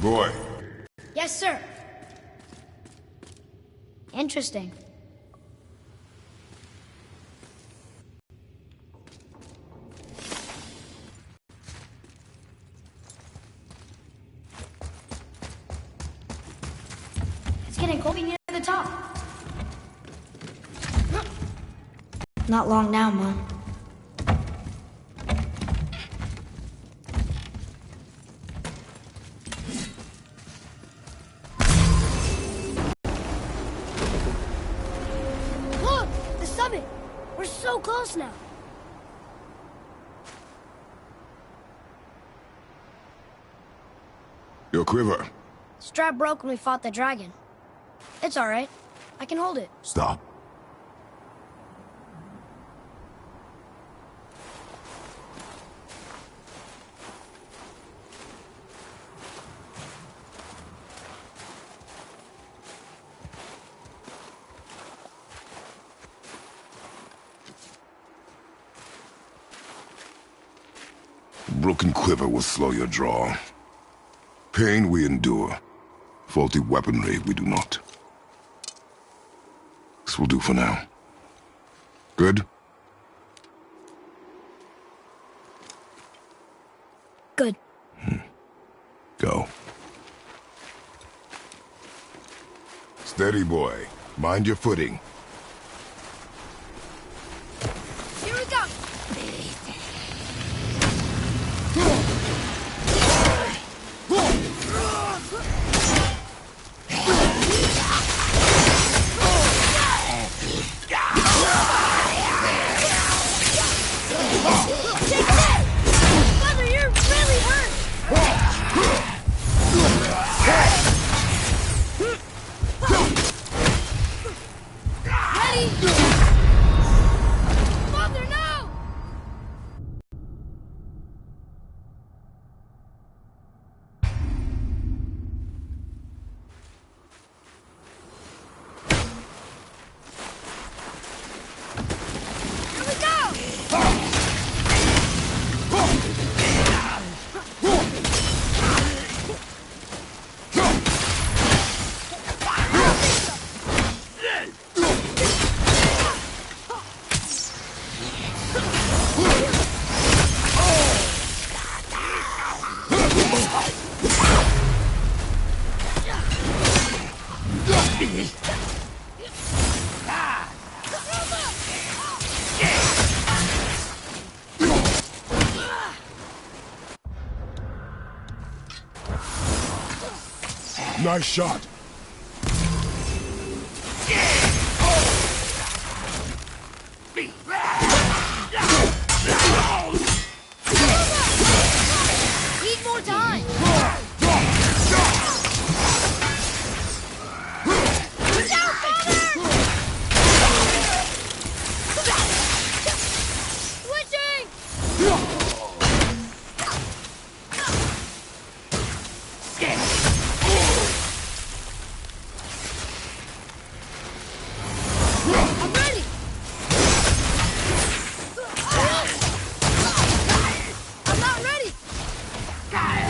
boy. Yes, sir. Interesting. It's getting cold near the top. Not long now, Mom. Look! The summit! We're so close now. Your quiver. Strap broke when we fought the dragon. It's all right. I can hold it. Stop. Broken quiver will slow your draw. Pain we endure. Faulty weaponry we do not. This will do for now. Good? Good. Go. Steady, boy. Mind your footing. Here we go! Mother, you're really hurt! Ready? Mother, no! Here we go! Nice shot. Need more time! Watch out, Father! Switching! I'm ready! I'm not ready! Stop!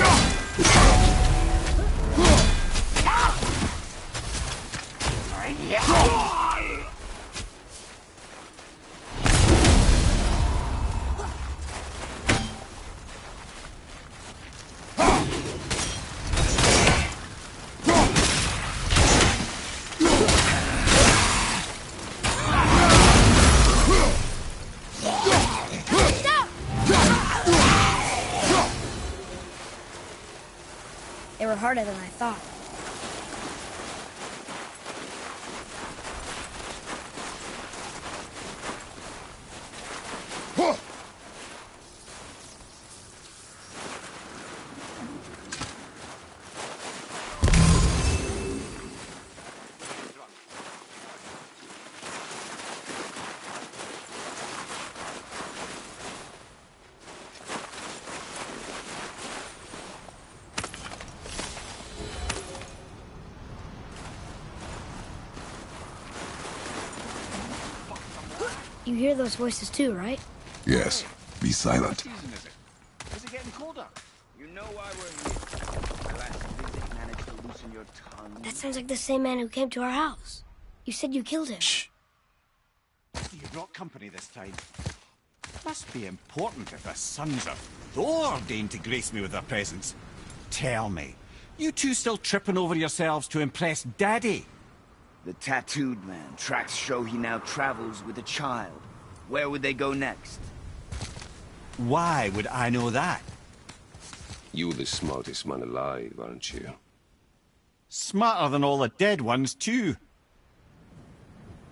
They were harder than I thought. You hear those voices too, right? Yes. Be silent. Is it getting colder? You know why we're here. My last visit in your tongue. That sounds like the same man who came to our house. You said you killed him. Shh. You brought company this time. Must be important if the sons of Thor deign to grace me with their presence. Tell me, you two still tripping over yourselves to impress Daddy? The tattooed man. Tracks show he now travels with a child. Where would they go next? Why would I know that? You're the smartest man alive, aren't you? Smarter than all the dead ones, too.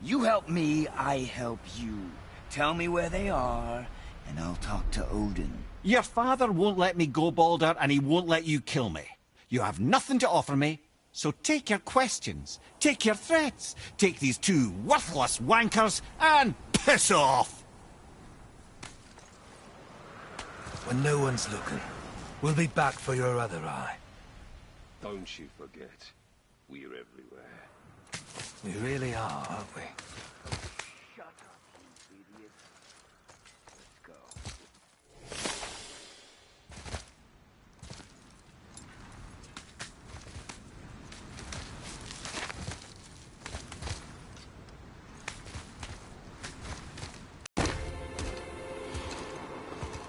You help me, I help you. Tell me where they are, and I'll talk to Odin. Your father won't let me go, Baldur, and he won't let you kill me. You have nothing to offer me, so take your questions, take your threats, take these two worthless wankers, and piss off! When no one's looking, we'll be back for your other eye. Don't you forget, we're everywhere. We really are, aren't we? Shut up, you idiot. Let's go.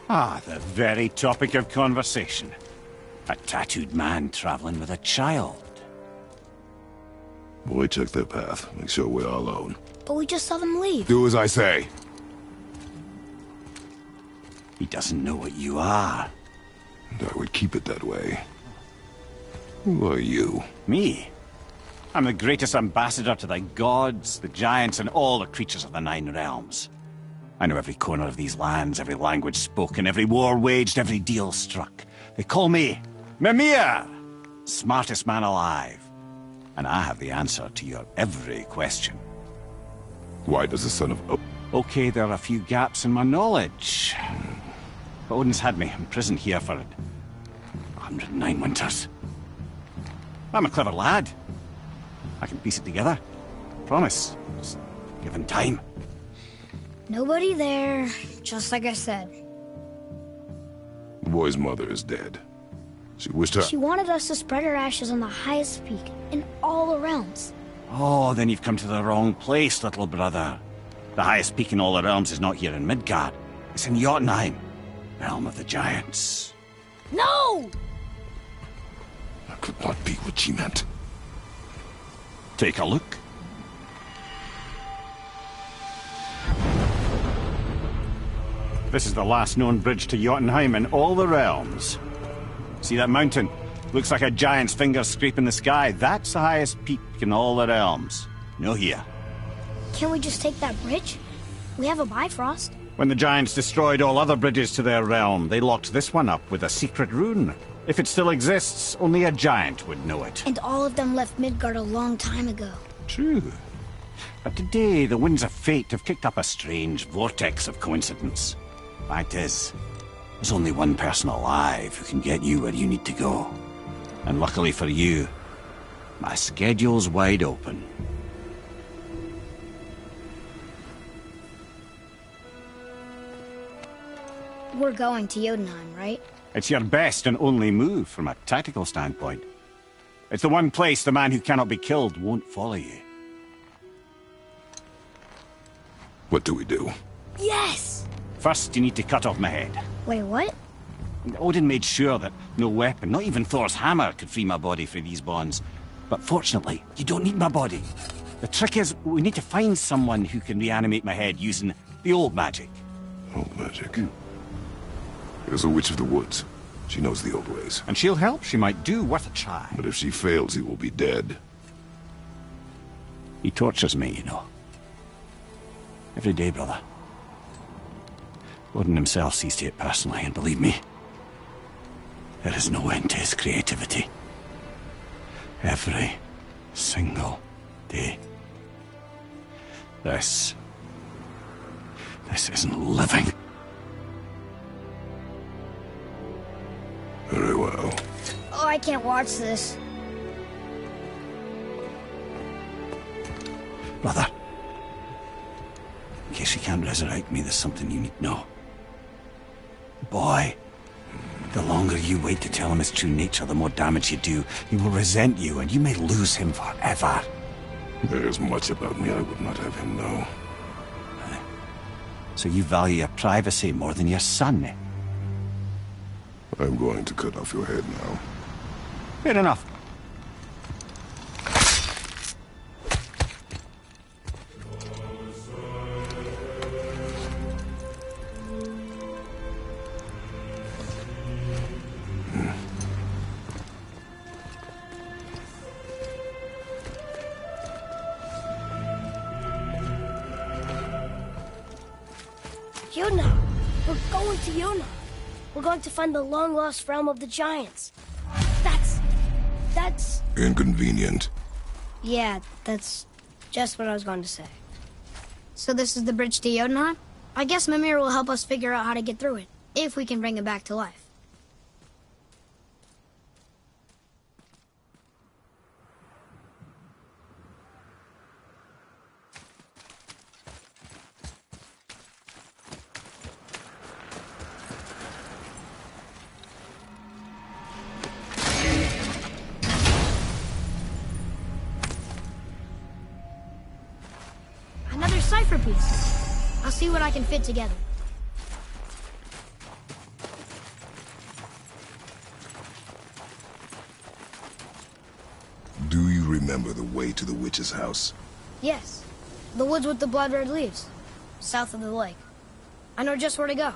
Ah, the very topic of conversation. A tattooed man traveling with a child. Boy, check their path. Make sure we're all alone. But we just saw them leave. Do as I say. He doesn't know what you are. And I would keep it that way. Who are you? Me? I'm the greatest ambassador to the gods, the giants, and all the creatures of the Nine Realms. I know every corner of these lands, every language spoken, every war waged, every deal struck. They call me Mimir, smartest man alive. And I have the answer to your every question. Why does the son of... Okay, there are a few gaps in my knowledge. But Odin's had me imprisoned here for 109 winters. I'm a clever lad. I can piece it together. Promise. Just given time. Nobody there, just like I said. The boy's mother is dead. She wished her... She wanted us to spread her ashes on the highest peak in all the realms. Oh, then you've come to the wrong place, little brother. The highest peak in all the realms is not here in Midgard. It's in Jotunheim, realm of the giants. No! That could not be what she meant. Take a look. This is the last known bridge to Jotunheim in all the realms. See that mountain? Looks like a giant's finger scraping the sky. That's the highest peak in all the realms. No here. Can't we just take that bridge? We have a Bifrost. When the giants destroyed all other bridges to their realm, they locked this one up with a secret rune. If it still exists, only a giant would know it. And all of them left Midgard a long time ago. True. But today, the winds of fate have kicked up a strange vortex of coincidence. Fact is, there's only one person alive who can get you where you need to go. And luckily for you, my schedule's wide open. We're going to Jotunheim, right? It's your best and only move from a tactical standpoint. It's the one place the man who cannot be killed won't follow you. What do we do? Yes! First, you need to cut off my head. Wait, what? Odin made sure that no weapon, not even Thor's hammer, could free my body from these bonds. But fortunately, you don't need my body. The trick is, we need to find someone who can reanimate my head using the old magic. Old magic. There's a witch of the woods. She knows the old ways. And she'll help. She might do worth a try. But if she fails, he will be dead. He tortures me, you know. Every day, brother. Odin himself sees to it personally, and believe me, there is no end to his creativity. Every single day. This isn't living. Very well. Oh, I can't watch this. Brother, in case you can't resurrect me, there's something you need to know. The boy, The longer you wait to tell him his true nature, the more damage you do. He will resent you, and you may lose him forever. There's much about me I would not have him know. So you value your privacy more than your son, eh? I'm going to cut off your head now. Fair enough. Yuna! We're going to Yuna! We're going to find the long-lost realm of the Giants. That's... Inconvenient. Yeah, that's just what I was going to say. So this is the bridge to Jotunheim? I guess Mimir will help us figure out how to get through it, if we can bring him back to life. Another cipher piece. I'll see what I can fit together. Do you remember the way to the witch's house? Yes. The woods with the blood-red leaves. South of the lake. I know just where to go.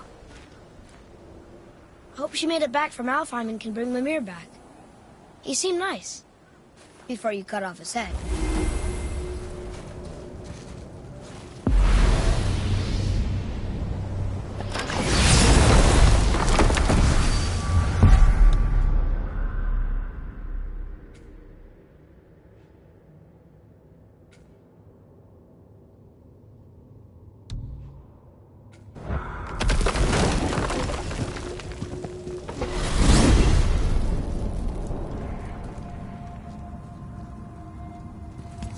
Hope she made it back from Alfheim and can bring Mimir back. He seemed nice. Before you cut off his head.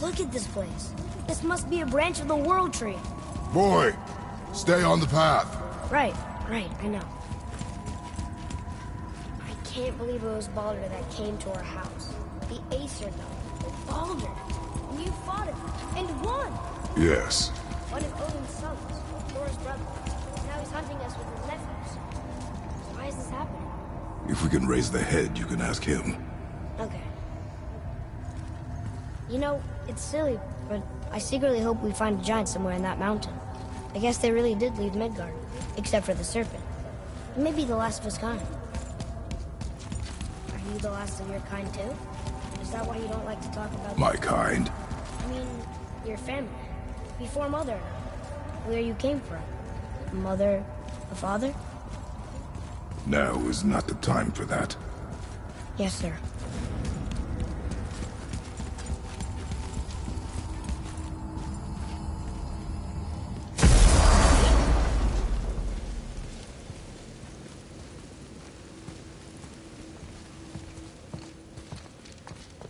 Look at this place. This must be a branch of the World Tree. Boy, stay on the path. Right, I know. I can't believe it was Baldur that came to our house. The Aesir, though. Baldur. And you fought him. And won! Yes. One of Odin's sons. Thor's brother. Now he's hunting us with his nephews. Why is this happening? If we can raise the head, you can ask him. Okay. You know, it's silly, but I secretly hope we find a giant somewhere in that mountain. I guess they really did leave Midgard, except for the serpent. It may be the last of his kind. Are you the last of your kind too? Is that why you don't like to talk about... My kind? I mean, your family. Before Mother and I. Where you came from. Mother, a father? Now is not the time for that. Yes, sir.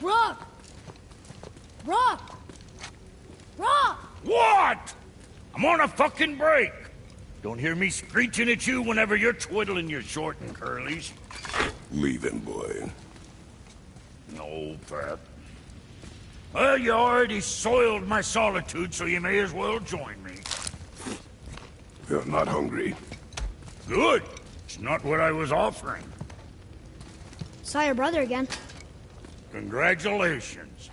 Rock! Rock! Rock! What? I'm on a fucking break. Don't hear me screeching at you whenever you're twiddling your short and curlies. Leave him, boy. No, Pat. Well, you already soiled my solitude, so you may as well join me. You're not hungry. Good. It's not what I was offering. Saw your brother again. Congratulations.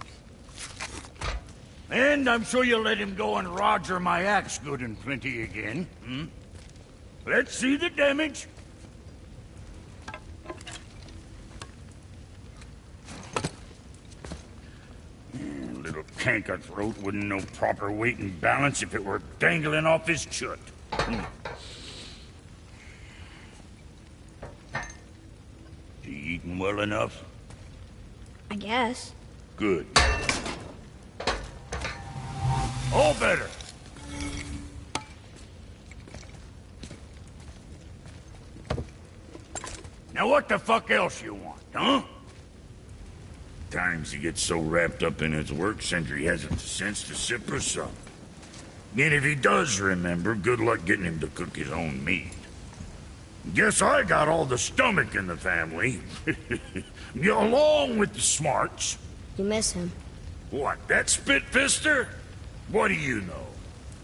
And I'm sure you'll let him go and roger my axe good and plenty again, hmm? Let's see the damage. Little canker throat wouldn't know proper weight and balance if it were dangling off his chut. You eating well enough? I guess. Good. All better. Now what the fuck else you want, huh? Times he gets so wrapped up in his work, Sentry hasn't the sense to sip or sup. And if he does remember, good luck getting him to cook his own meat. Guess I got all the stomach in the family. Along with the smarts. You miss him. What, that spit-fister? What do you know?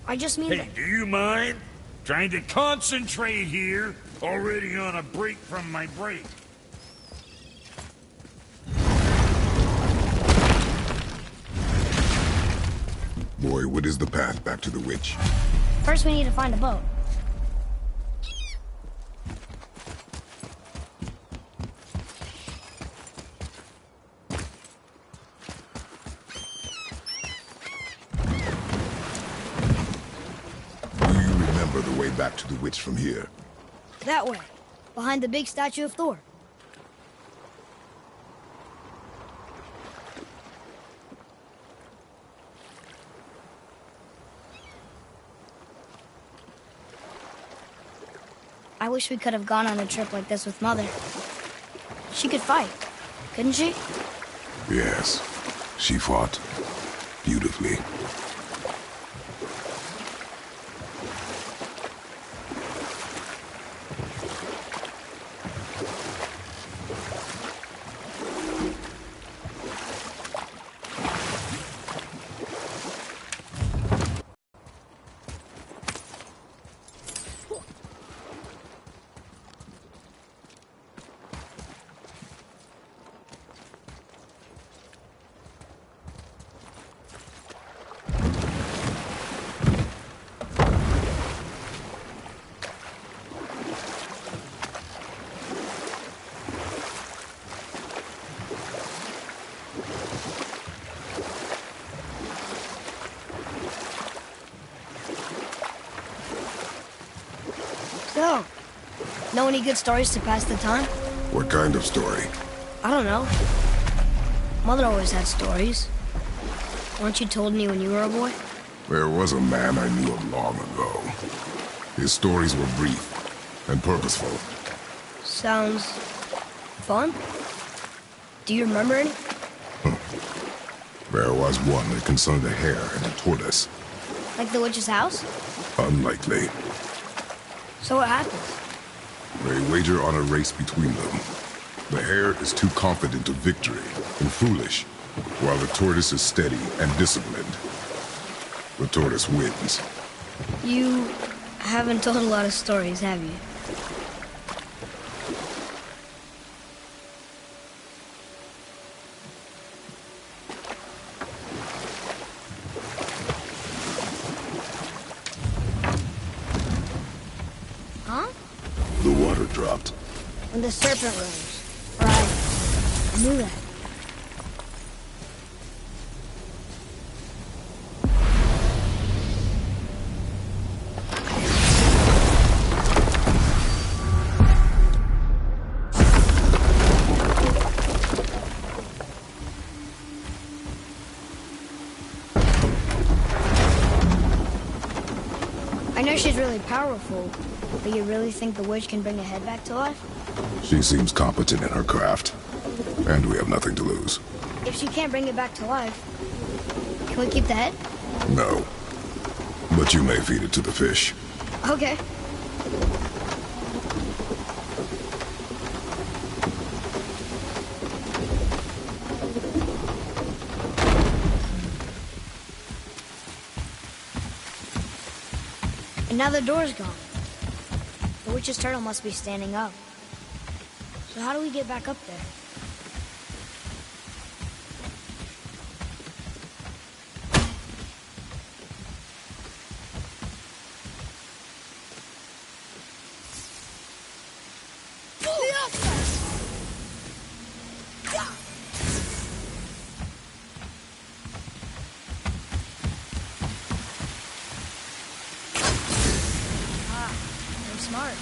I just mean Hey, that... do you mind? Trying to concentrate here. Already on a break from my break. Boy, what is the path back to the witch? First, we need to find a boat. Do you remember the way back to the witch from here? That way. Behind the big statue of Thor. I wish we could have gone on a trip like this with Mother. She could fight, couldn't she? Yes. She fought beautifully. So, know any good stories to pass the time? What kind of story? I don't know. Mother always had stories. Weren't you told me when you were a boy? There was a man I knew of long ago. His stories were brief and purposeful. Sounds... fun? Do you remember any? There was one that concerned a hare and a tortoise. Like the witch's house? Unlikely. So what happens? They wager on a race between them. The hare is too confident of victory and foolish, while the tortoise is steady and disciplined. The tortoise wins. You haven't told a lot of stories, have you? Huh? The water dropped. When the serpent rose. Right. I knew that. I know she's really powerful, but you really think the witch can bring a head back to life? She seems competent in her craft, and we have nothing to lose. If she can't bring it back to life, can we keep the head? No. But you may feed it to the fish. Okay. And now the door's gone. The witch's turtle must be standing up. So how do we get back up there? Very smart.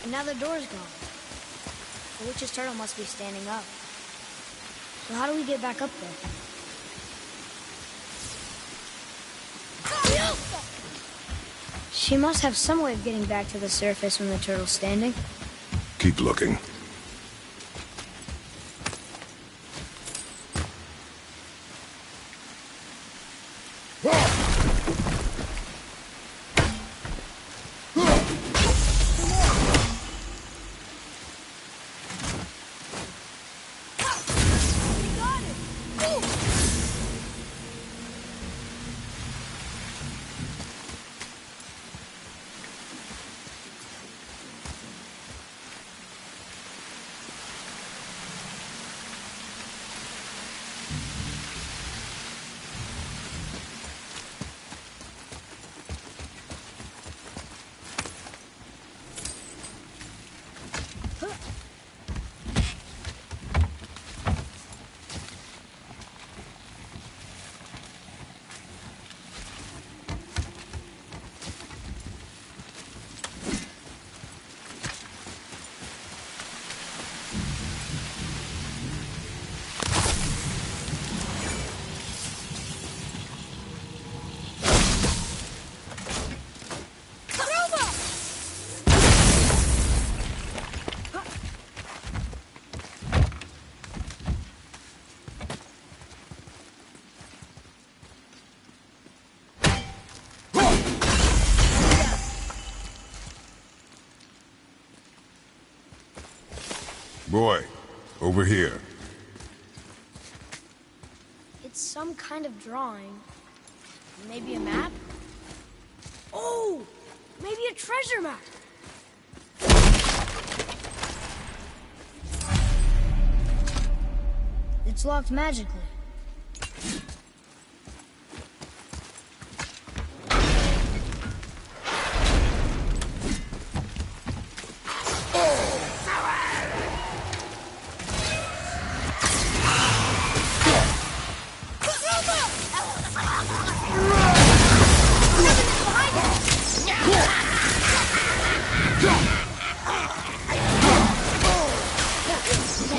And now the door's gone. The witch's turtle must be standing up. So how do we get back up there? She must have some way of getting back to the surface when the turtle's standing. Keep looking. Boy, over here. It's some kind of drawing. Maybe a map? Oh! Maybe a treasure map! It's locked magically.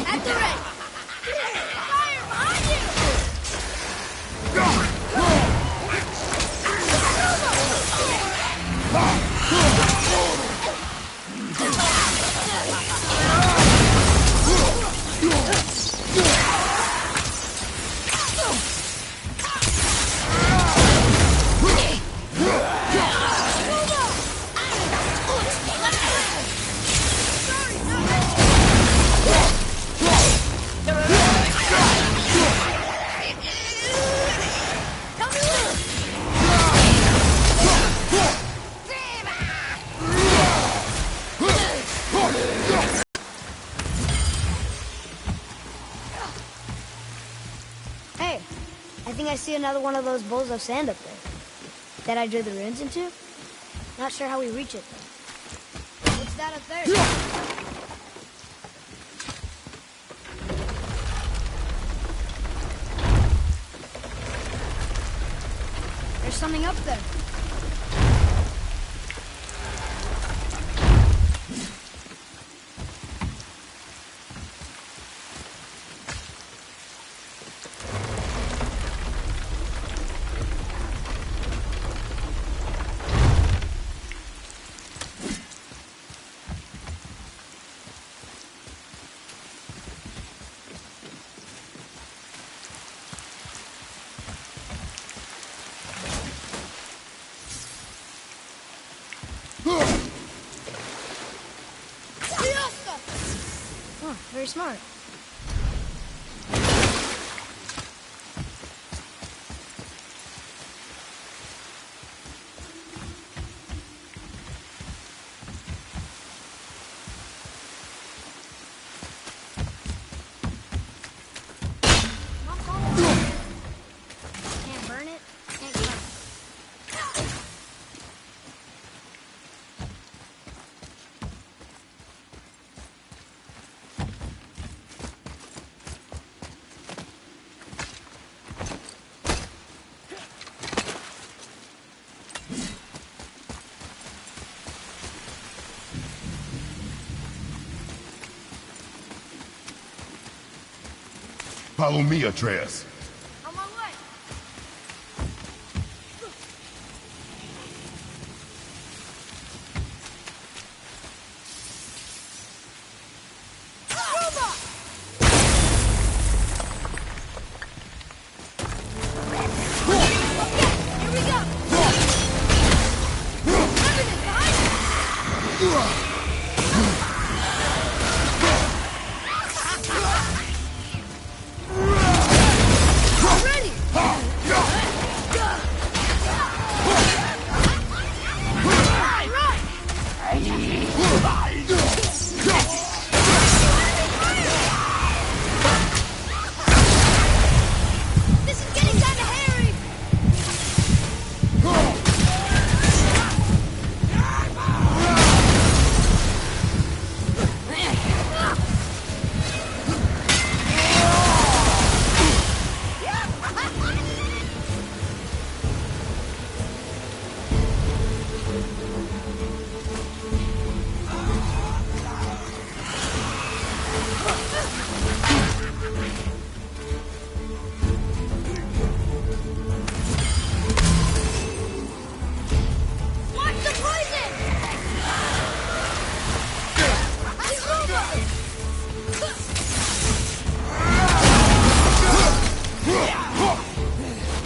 At the ready! Fire behind you! Hey, I think I see another one of those bowls of sand up there. That I drew the runes into? Not sure how we reach it, though. What's that up there? There's something up there. Oh, very smart. Can't burn it, can't cut it. Follow me, Atreus. On my way. Here we go. Everything behind you. This is getting kind of hairy. Watch the poison! These robots!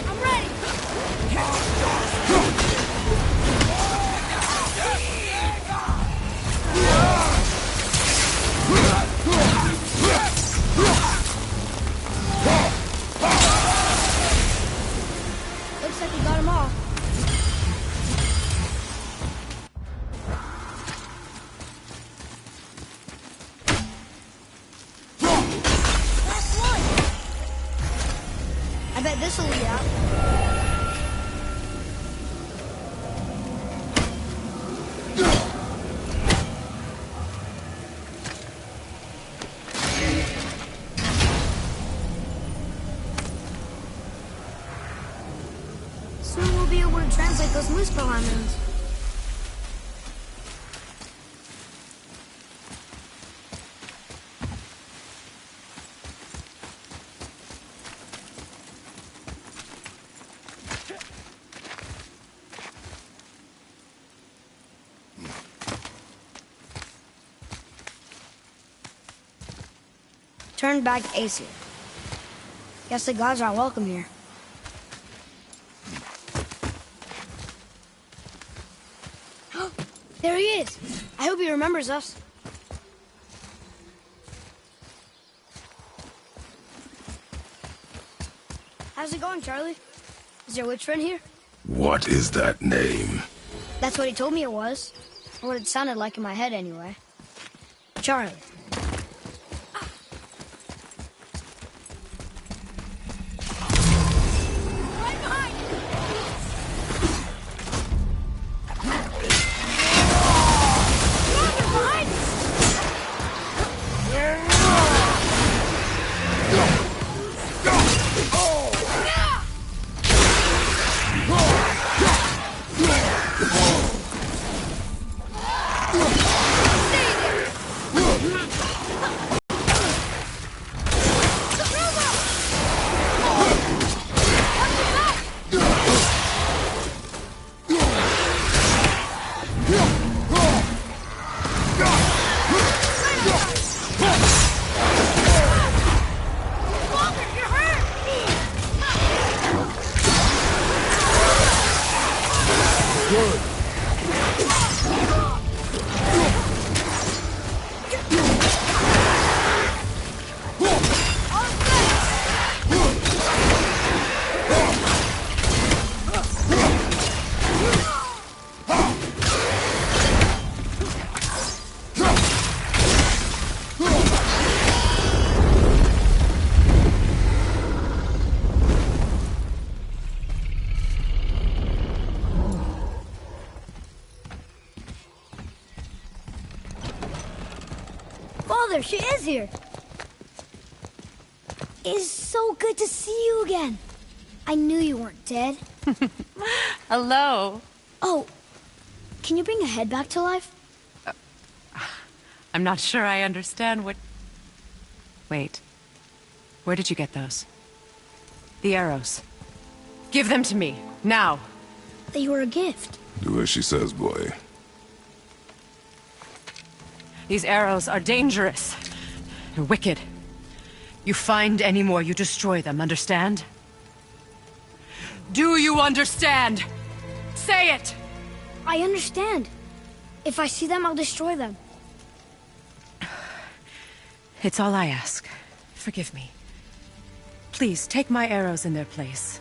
I'm ready! Looks like we got them all. Last one. I bet this'll lead out. Soon we'll be able to translate those Muspelheim runes. Turn back to Aesir. Guess the gods aren't welcome here. There he is! I hope he remembers us. How's it going, Charlie? Is your witch friend here? What is that name? That's what he told me it was. Or what it sounded like in my head, anyway. Charlie. Right behind you! Rocket behind you! Father, she is here. It's so good to see you again. I knew you weren't dead. Hello. Oh, can you bring a head back to life? I'm not sure I understand what... Wait. Where did you get those? The arrows. Give them to me, now. They were a gift. Do as she says, boy. These arrows are dangerous. They're wicked. You find any more, you destroy them, understand? Do you understand? Say it! I understand. If I see them, I'll destroy them. It's all I ask. Forgive me. Please, take my arrows in their place.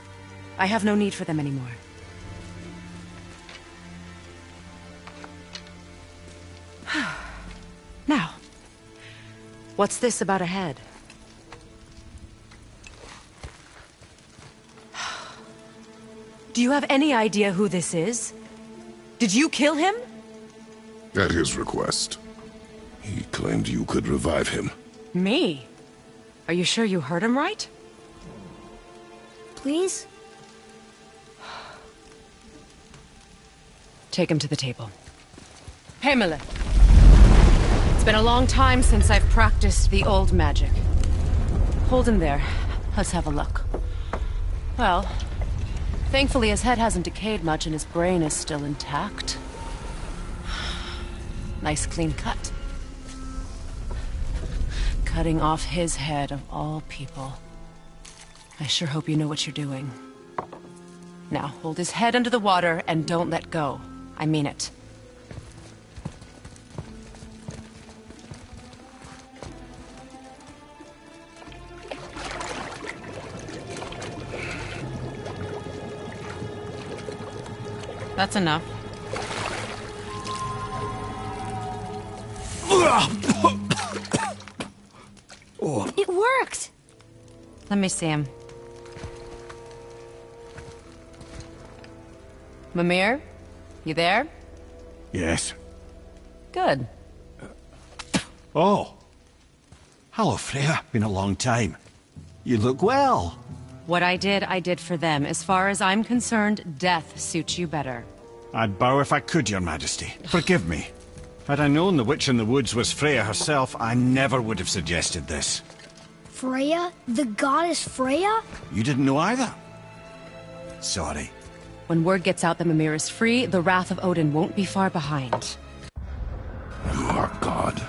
I have no need for them anymore. Now, what's this about a head? Do you have any idea who this is? Did you kill him? At his request. He claimed you could revive him. Me? Are you sure you heard him right? Please? Take him to the table. Himmler. It's been a long time since I've practiced the old magic. Hold him there. Let's have a look. Well, thankfully his head hasn't decayed much and his brain is still intact. Nice clean cut. Cutting off his head of all people. I sure hope you know what you're doing. Now, hold his head under the water and don't let go. I mean it. That's enough. It worked! Let me see him. Mimir? You there? Yes. Good. Oh. Hello, Freya. Been a long time. You look well. What I did for them. As far as I'm concerned, death suits you better. I'd bow if I could, Your Majesty. Forgive me. Had I known the witch in the woods was Freya herself, I never would have suggested this. Freya? The goddess Freya? You didn't know either? Sorry. When word gets out that Mimir is free, the wrath of Odin won't be far behind. You are God.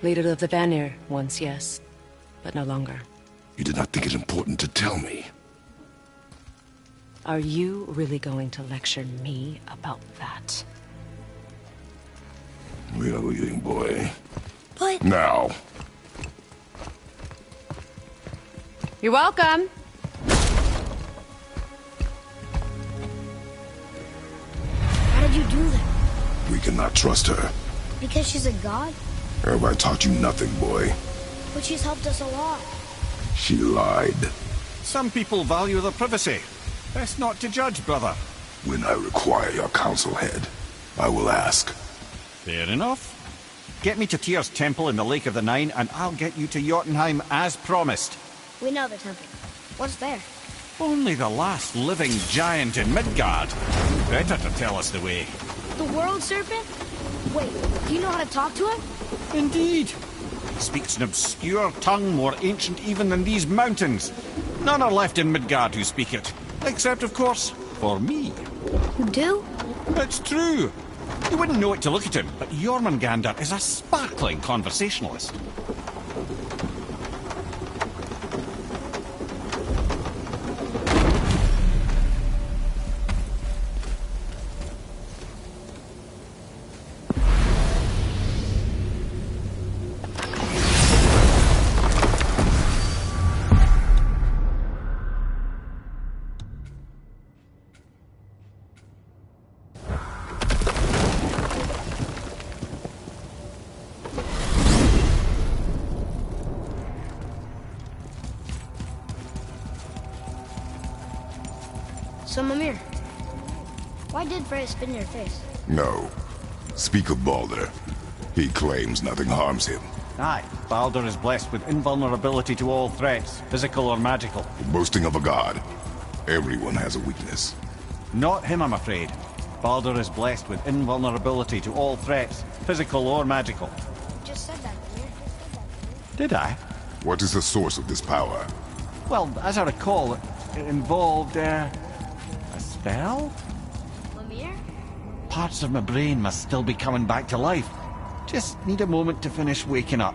Leader of the Vanir, once, yes. But no longer. You did not think it important to tell me. Are you really going to lecture me about that? We are leaving, boy. But... Now. You're welcome! How did you do that? We cannot trust her. Because she's a god? Have I taught you nothing, boy? But she's helped us a lot. She lied. Some people value their privacy. Best not to judge, brother. When I require your council head, I will ask. Fair enough. Get me to Tyr's temple in the Lake of the Nine, and I'll get you to Jotunheim as promised. We know the temple. What's there? Only the last living giant in Midgard. Better to tell us the way. The World Serpent? Wait, do you know how to talk to him? Indeed. He speaks an obscure tongue more ancient even than these mountains. None are left in Midgard who speak it. Except, of course, for me. You do? It's true. You wouldn't know it to look at him, but Jormungandr is a sparkling conversationalist. So, Mimir, why did Freya spit in your face? No. Speak of Baldur. He claims nothing harms him. Aye, Baldur is blessed with invulnerability to all threats, physical or magical. Boasting of a god. Everyone has a weakness. Not him, I'm afraid. Baldur is blessed with invulnerability to all threats, physical or magical. You just said that, Mimir. Did I? What is the source of this power? Well, as I recall, it involved, a spell? Mimir? Parts of my brain must still be coming back to life. Just need a moment to finish waking up.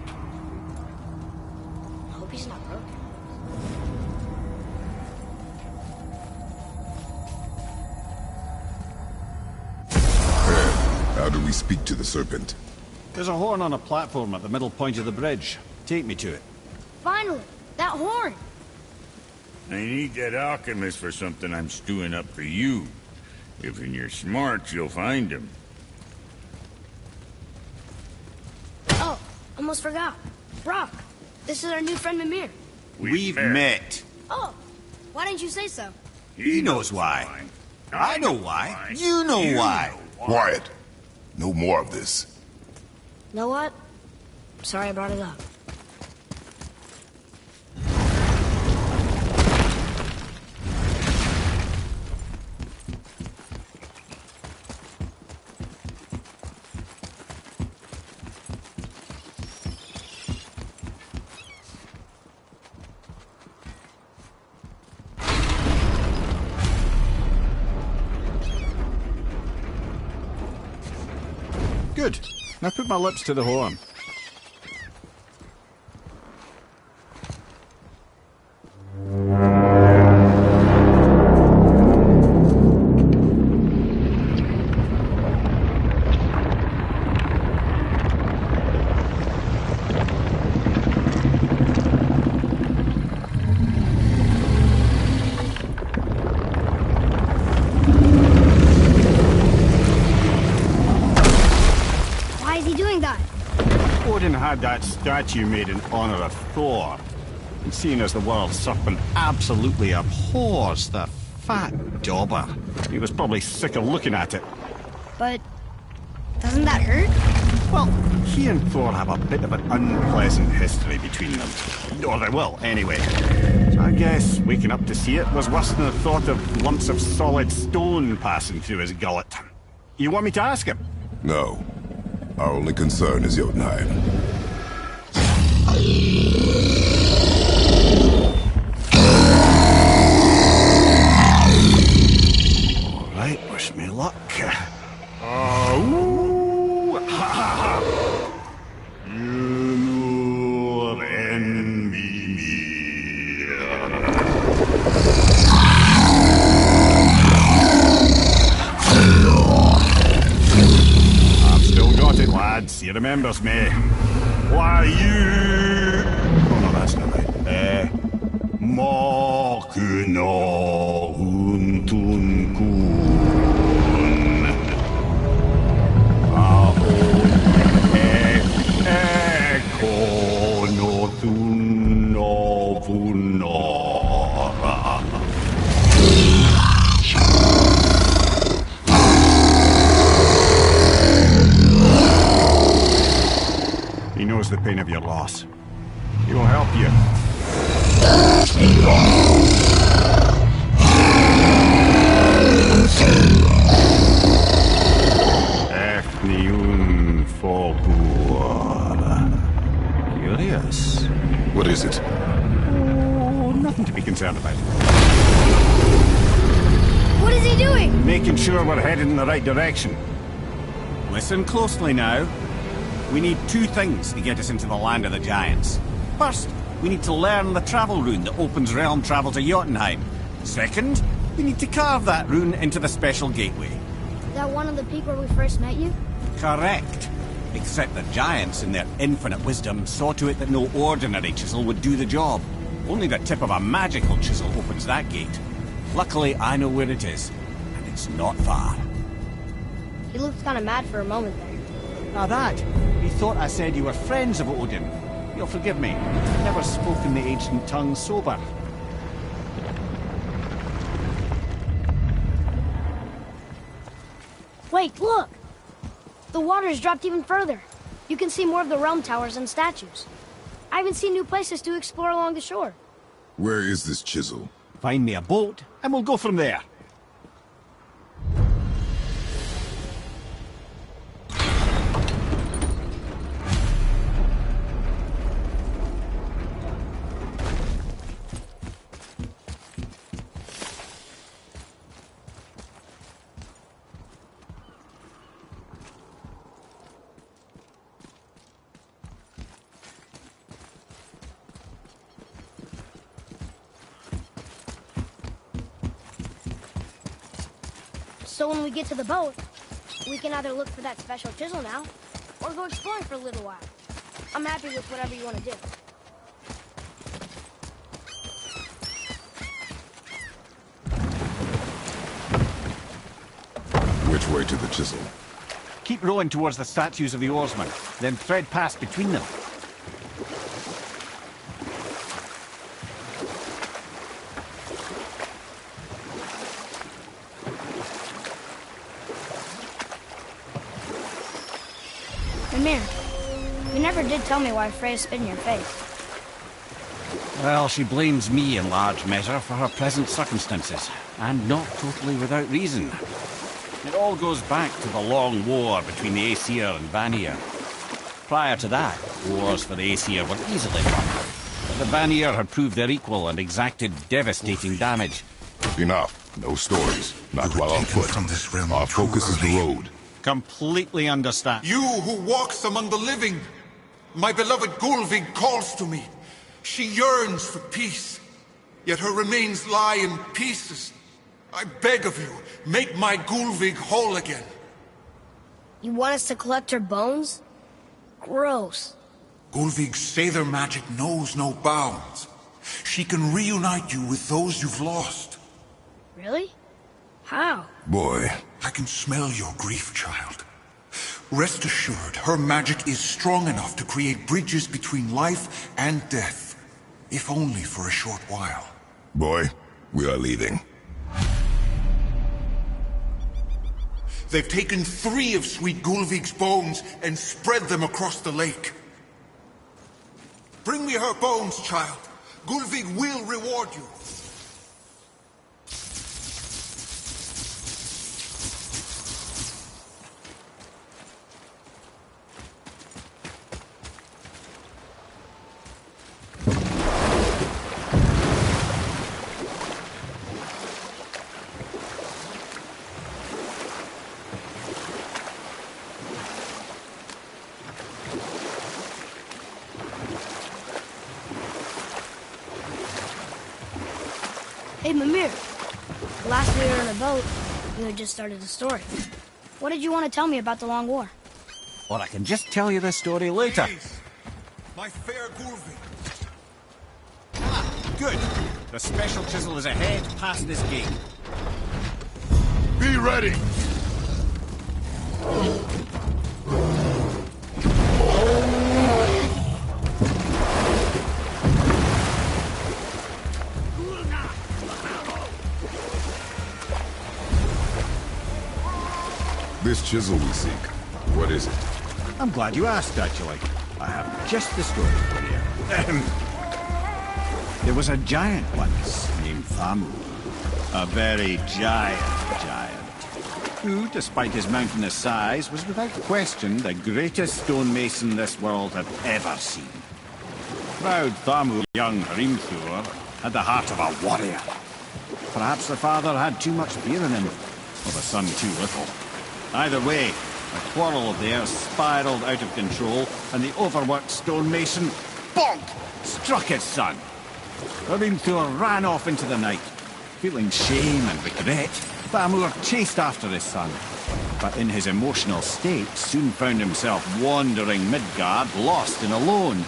I hope he's not broken. How do we speak to the serpent? There's a horn on a platform at the middle point of the bridge. Take me to it. Finally! That horn! I need that alchemist for something I'm stewing up for you. If you're smart, you'll find him. Oh, almost forgot. Brock, this is our new friend Mimir. We've met. Oh, why didn't you say so? He knows why. I know why. You know why. Quiet. No more of this. You know what? Sorry I brought it up. Good. Now put my lips to the horn. Why is he doing that? Odin had that statue made in honor of Thor. And seeing as the world serpent absolutely abhors the fat dauber, he was probably sick of looking at it. But doesn't that hurt? Well, he and Thor have a bit of an unpleasant history between them. Or they will, anyway. So I guess waking up to see it was worse than the thought of lumps of solid stone passing through his gullet. You want me to ask him? No. Our only concern is Jotunheim. All right, wish me luck. Oh, ha ha ha! You know envy me. I've still got it, lads. He remembers me. Why you? Oh no, that's not right. Makuna huntun kun. Ekono thuno vunora. He knows the pain of your loss. He will help you. Efniun Fogur. Curious. What is it? Oh, nothing to be concerned about. What is he doing? Making sure we're headed in the right direction. Listen closely now. We need two things to get us into the land of the giants. First, we need to learn the travel rune that opens realm travel to Jotunheim. Second, we need to carve that rune into the special gateway. Is that one on the peak where we first met you? Correct. Except the giants, in their infinite wisdom, saw to it that no ordinary chisel would do the job. Only the tip of a magical chisel opens that gate. Luckily, I know where it is, and it's not far. He looked kind of mad for a moment there. Now that, he thought I said you were friends of Odin. You'll forgive me. I've never spoken the ancient tongue sober. Wait, look! The water's dropped even further. You can see more of the realm towers and statues. I even see new places to explore along the shore. Where is this chisel? Find me a boat, and we'll go from there. So when we get to the boat, we can either look for that special chisel now, or go exploring for a little while. I'm happy with whatever you want to do. Which way to the chisel? Keep rowing towards the statues of the oarsmen, then thread past between them. Mimir, you never did tell me why Freya spit in your face. Well, she blames me in large measure for her present circumstances, and not totally without reason. It all goes back to the long war between the Aesir and Vanir. Prior to that, wars for the Aesir were easily won, but the Vanir had proved their equal and exacted devastating damage. Enough. No stories. Not while on foot. From this realm Our focus is the road. Completely understand. You who walks among the living, my beloved Gulvig calls to me. She yearns for peace, yet her remains lie in pieces. I beg of you, make my Gulvig whole again. You want us to collect her bones? Gross. Gulvig's Sather magic knows no bounds. She can reunite you with those you've lost. Really? How? Boy. I can smell your grief, child. Rest assured, her magic is strong enough to create bridges between life and death, if only for a short while. Boy, we are leaving. They've taken 3 of Sweet Gulvig's bones and spread them across the lake. Bring me her bones, child. Gulvig will reward you. Hey, Mimir. Last we were in a boat, you had just started a story. What did you want to tell me about the Long War? Or I can just tell you the story later. Please, my fair Gulvig. Good. The special chisel is ahead past this gate. Be ready! This chisel we seek, what is it? I'm glad you asked, actually. I have just the story for you. There was a giant once named Thamur. A very giant, who, despite his mountainous size, was without question the greatest stonemason this world had ever seen. Proud Thamur, young Hrimthur, had the heart of a warrior. Perhaps the father had too much fear in him, or the son too little. Either way, a quarrel of theirs spiraled out of control, and the overworked stonemason, bonk, struck his son. Hrimthur ran off into the night. Feeling shame and regret, Thamur chased after his son, but in his emotional state soon found himself wandering Midgard, lost and alone.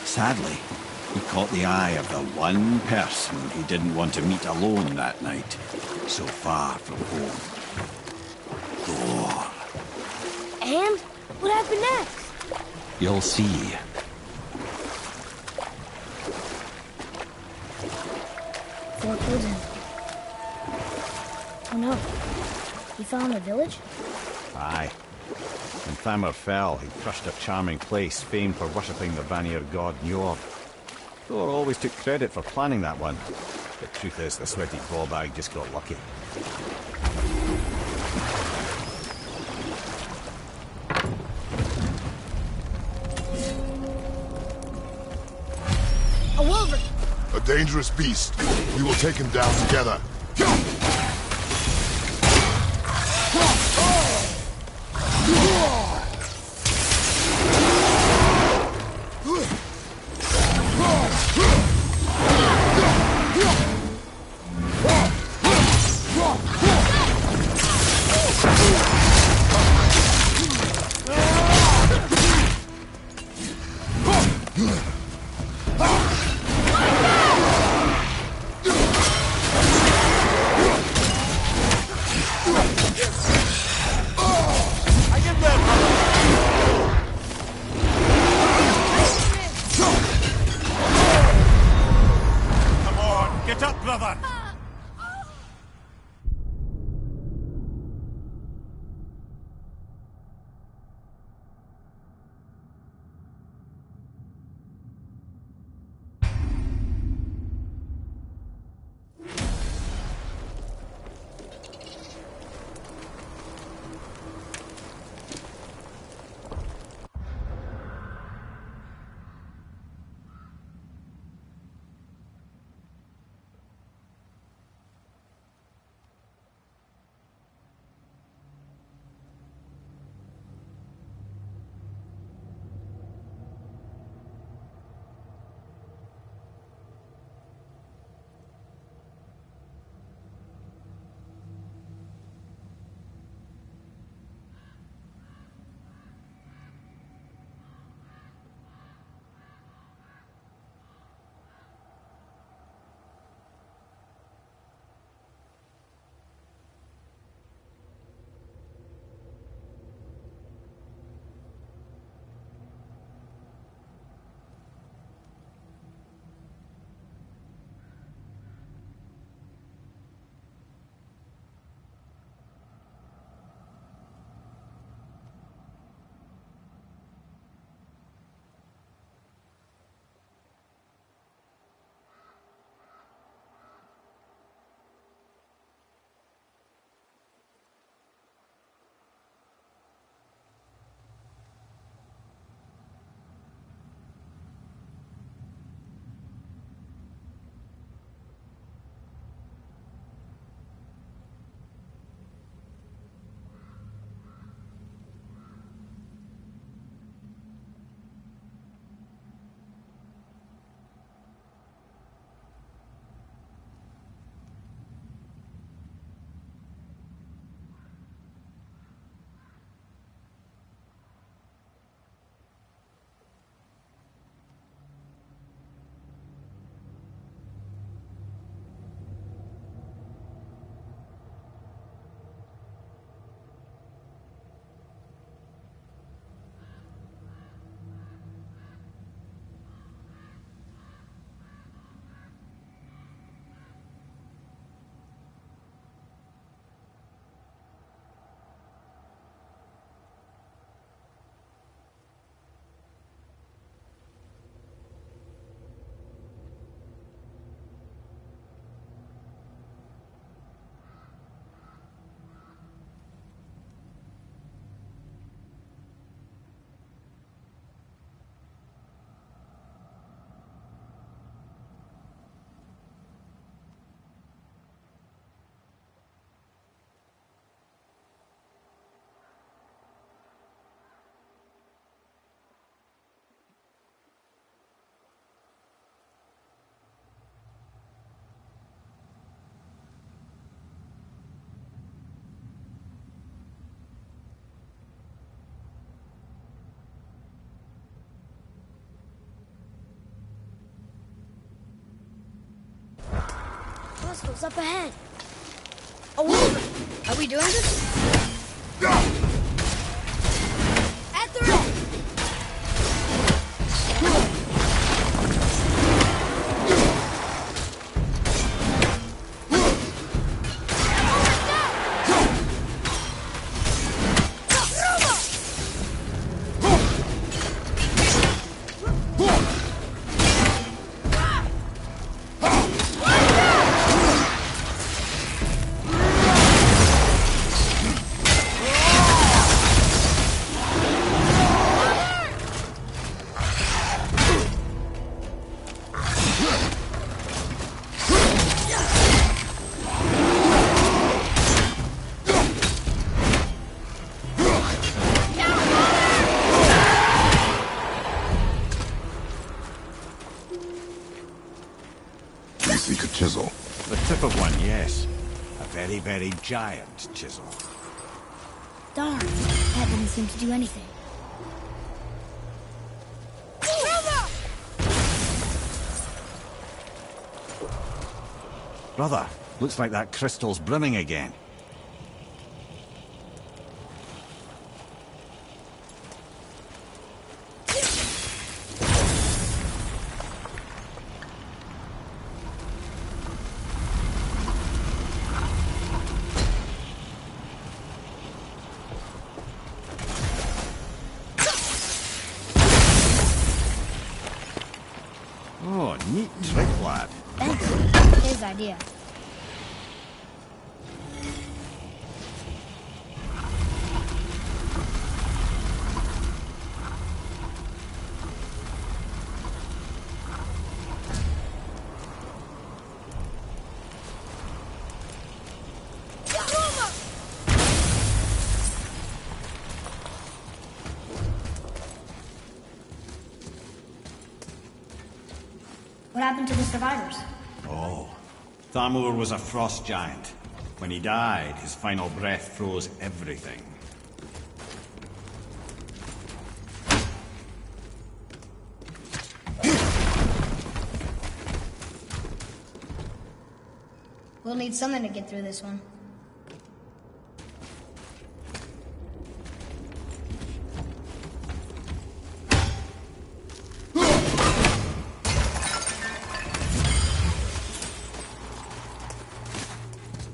Sadly, he caught the eye of the one person he didn't want to meet alone that night, so far from home. Thor. And? What happened next? You'll see. Thor killed him. Oh no. He fell in the village? Aye. When Thamur fell, he crushed a charming place famed for worshipping the Vanir god Njord. Thor always took credit for planning that one. The truth is, the sweaty ballbag just got lucky. A wolverine! A dangerous beast. We will take him down together. Come on, get up, brother! Hostiles up ahead. A wolverine. Are we doing this? At the ready. Chisel. The tip of one, yes. A very, very giant chisel. Darn, that didn't seem to do anything. Brother, looks like that crystal's brimming again. Oh, neat trick, lad. Thanks. His idea. What happened to the survivors? Oh, Thamur was a frost giant. When he died, his final breath froze everything. We'll need something to get through this one.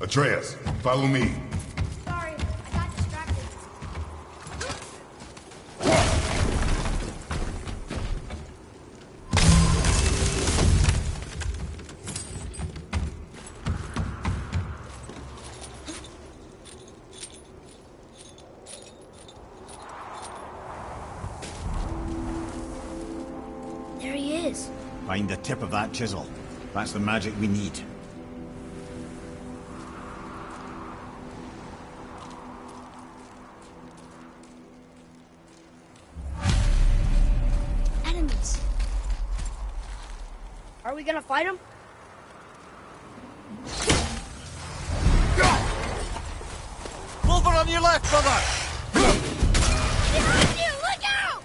Atreus, follow me. Sorry, I got distracted. There he is. Find the tip of that chisel. That's the magic we need. Enemies. Are we gonna fight him? Over on your left, brother! Behind you! Look out!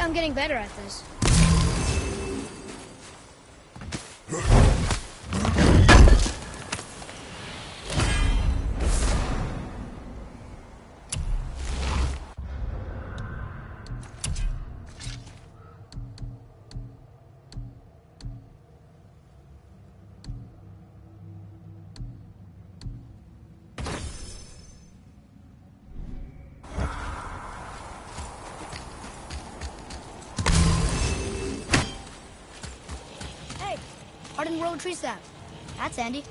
I'm getting better at this. Hardened road tree sap. That's handy.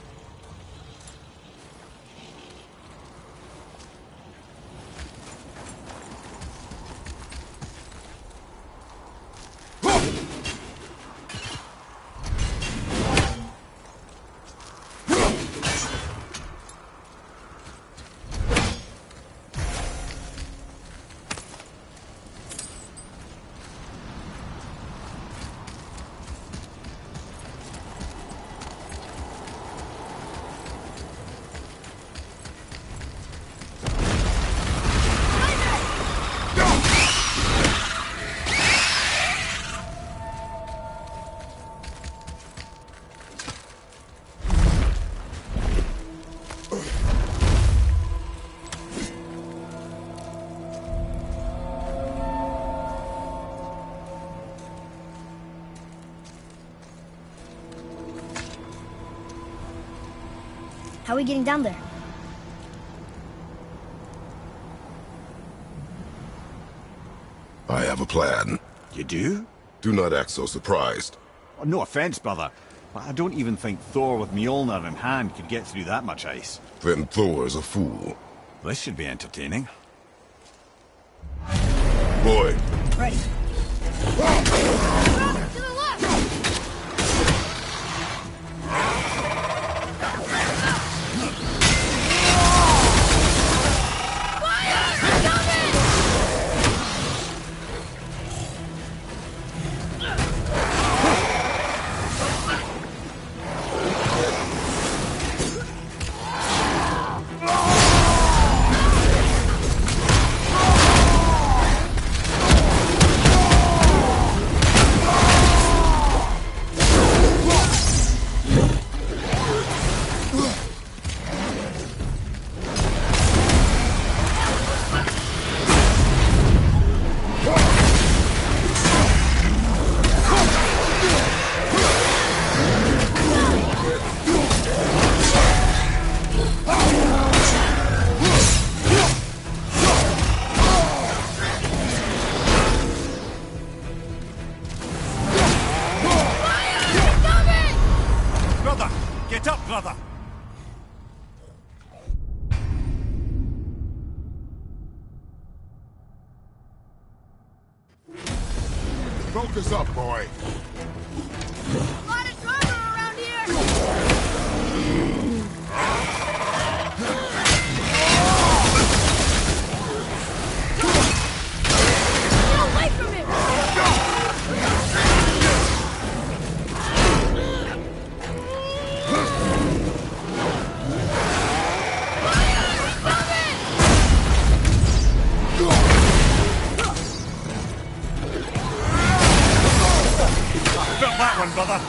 How are we getting down there? I have a plan. You do? Do not act so surprised. Oh, no offense, brother, but I don't even think Thor with Mjolnir in hand could get through that much ice. Then Thor's a fool. This should be entertaining. Boy, Ready. To the left! Fire! Coming! Brother! Get up, brother! focus up, boy. A lot of drama around here! Get away from him! Felt that one, brother!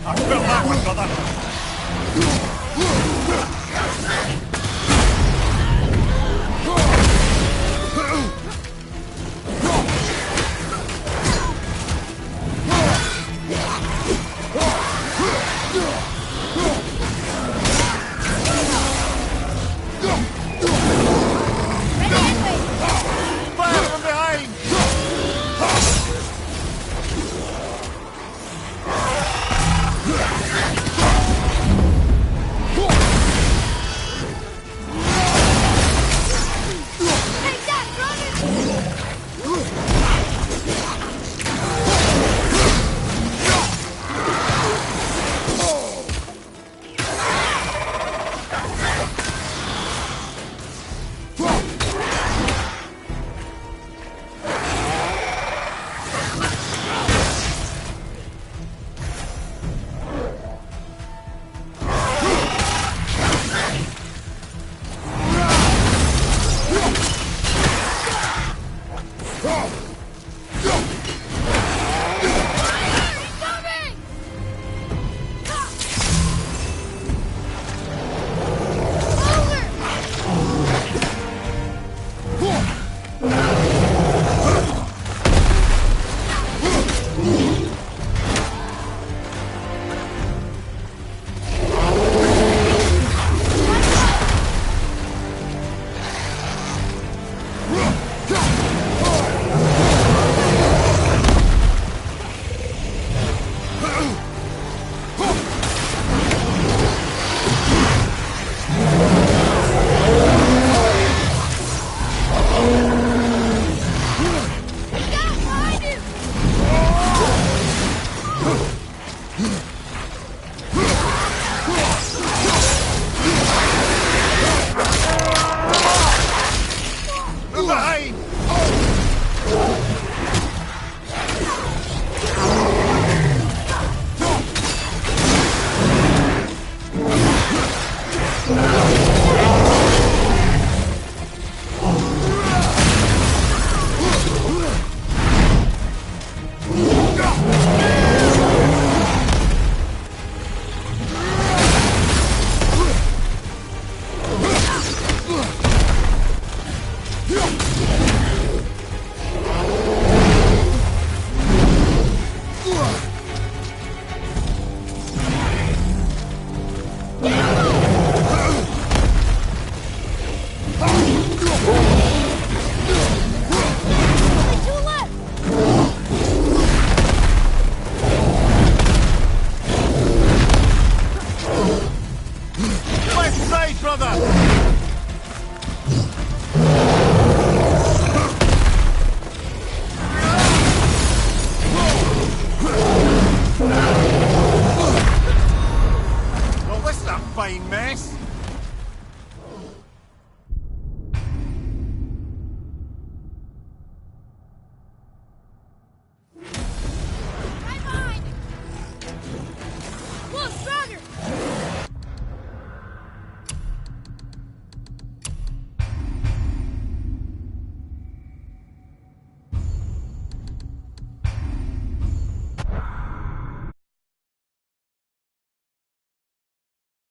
I felt that one, brother.